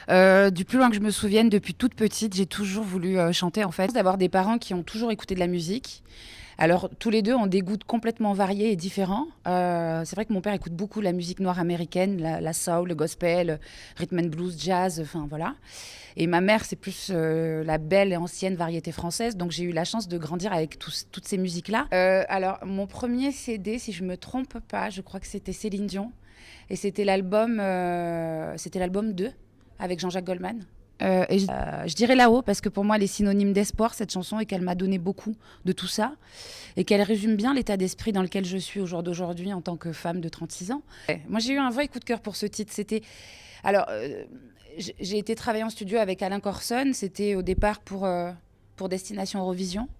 Du plus loin que je me souvienne, depuis toute petite, j'ai toujours voulu chanter en fait. D'avoir des parents qui ont toujours écouté de la musique. Alors, tous les deux ont des goûts complètement variés et différents. C'est vrai que mon père écoute beaucoup la musique noire américaine, la soul, le gospel, rhythm and blues, jazz, enfin voilà. Et ma mère, c'est plus la belle et ancienne variété française. Donc, j'ai eu la chance de grandir avec toutes ces musiques-là. Alors, mon premier CD, si je me trompe pas, je crois que c'était Céline Dion. Et c'était l'album 2 avec Jean-Jacques Goldman. Je dirais là-haut parce que pour moi elle est synonyme d'espoir cette chanson et qu'elle m'a donné beaucoup de tout ça et qu'elle résume bien l'état d'esprit dans lequel je suis au jour d'aujourd'hui en tant que femme de 36 ans. Ouais. Moi j'ai eu un vrai coup de cœur pour ce titre. Alors j'ai été travailler en studio avec Alain Corson. C'était au départ pour Destination Eurovision.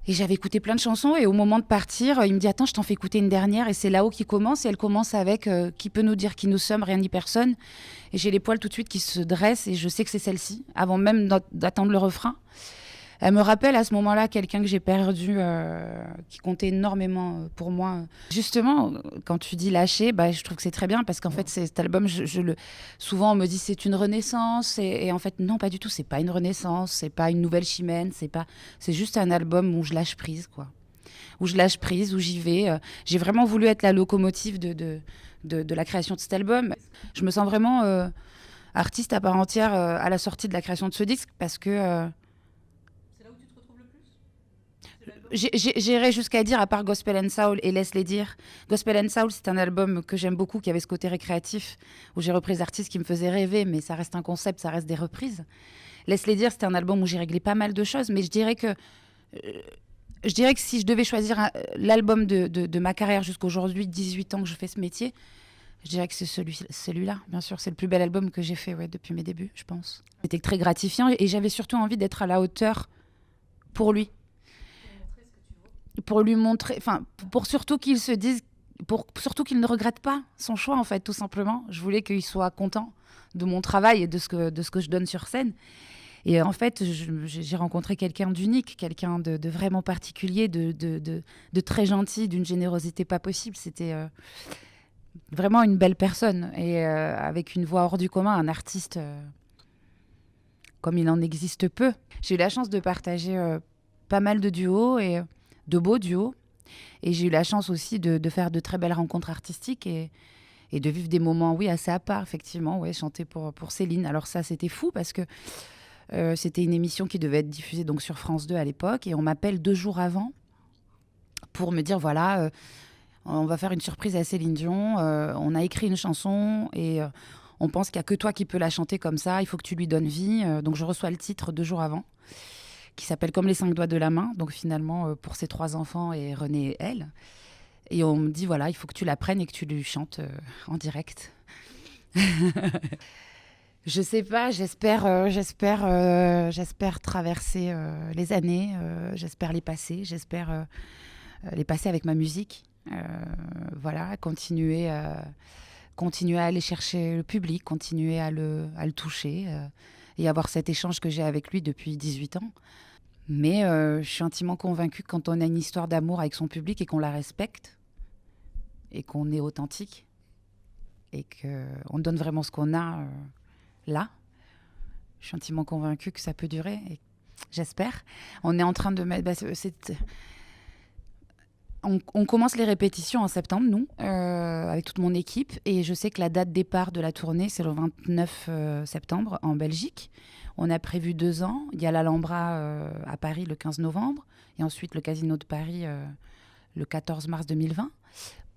Et j'avais écouté plein de chansons et au moment de partir, il me dit attends, je t'en fais écouter une dernière et c'est là-haut qui commence et elle commence avec qui peut nous dire qui nous sommes, rien ni personne. Et j'ai les poils tout de suite qui se dressent et je sais que c'est celle-ci avant même d'attendre le refrain. Elle me rappelle à ce moment-là quelqu'un que j'ai perdu, qui comptait énormément pour moi. Justement, quand tu dis lâcher, bah, je trouve que c'est très bien parce qu'en fait, cet album, souvent on me dit c'est une renaissance et en fait non, pas du tout. C'est pas une renaissance, c'est pas une nouvelle chimène, c'est juste un album où je lâche prise, quoi. Où je lâche prise, où j'y vais. J'ai vraiment voulu être la locomotive de la création de cet album. Je me sens vraiment artiste à part entière à la sortie de la création de ce disque parce que j'irais jusqu'à dire, à part Gospel and Soul et Laisse-les dire. Gospel and Soul, c'est un album que j'aime beaucoup, qui avait ce côté récréatif, où j'ai repris des artistes qui me faisaient rêver, mais ça reste un concept, ça reste des reprises. Laisse-les dire, c'était un album où j'ai réglé pas mal de choses, mais je dirais que si je devais choisir l'album de ma carrière jusqu'aujourd'hui, 18 ans que je fais ce métier, je dirais que c'est celui-là, bien sûr. C'est le plus bel album que j'ai fait ouais, depuis mes débuts, je pense. C'était très gratifiant et j'avais surtout envie d'être à la hauteur pour lui. Pour lui montrer, enfin, pour surtout qu'il se dise, pour surtout qu'il ne regrette pas son choix, en fait, tout simplement. Je voulais qu'il soit content de mon travail et de ce que je donne sur scène. Et en fait, j'ai rencontré quelqu'un d'unique, quelqu'un de vraiment particulier, de très gentil, d'une générosité pas possible. C'était vraiment une belle personne et avec une voix hors du commun, un artiste comme il en existe peu. J'ai eu la chance de partager pas mal de duos et de beaux duos. Et j'ai eu la chance aussi de faire de très belles rencontres artistiques et de vivre des moments, oui, assez à part, effectivement. Ouais, chanter pour Céline. Alors ça, c'était fou parce que c'était une émission qui devait être diffusée donc, sur France 2 à l'époque. Et on m'appelle 2 jours avant pour me dire, voilà, on va faire une surprise à Céline Dion. On a écrit une chanson et on pense qu'il n'y a que toi qui peux la chanter comme ça. Il faut que tu lui donnes vie. Donc je reçois le titre 2 jours avant, qui s'appelle Comme les 5 doigts de la main. Donc finalement, pour ses 3 enfants et René et elle. Et on me dit, voilà, il faut que tu la prennes et que tu lui chantes en direct. Je sais pas, j'espère traverser les années, j'espère les passer, j'espère les passer avec ma musique. Voilà, continuer à aller chercher le public, continuer à le toucher et avoir cet échange que j'ai avec lui depuis 18 ans. Mais je suis intimement convaincue que quand on a une histoire d'amour avec son public et qu'on la respecte et qu'on est authentique et qu'on donne vraiment ce qu'on a là, je suis intimement convaincue que ça peut durer. Et j'espère. On est en train de mettre... on commence les répétitions en septembre, nous, avec toute mon équipe. Et je sais que la date départ de la tournée, c'est le 29 septembre en Belgique. On a prévu 2 ans. Il y a l'Alhambra à Paris le 15 novembre. Et ensuite le Casino de Paris le 14 mars 2020.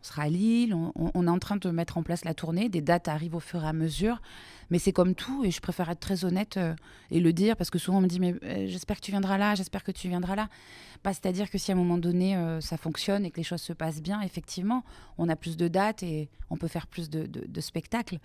On sera à Lille. On est en train de mettre en place la tournée. Des dates arrivent au fur et à mesure. Mais c'est comme tout. Et je préfère être très honnête et le dire. Parce que souvent on me dit mais j'espère que tu viendras là. J'espère que tu viendras là. Bah, c'est-à-dire que si à un moment donné ça fonctionne et que les choses se passent bien, effectivement, on a plus de dates et on peut faire plus de spectacles.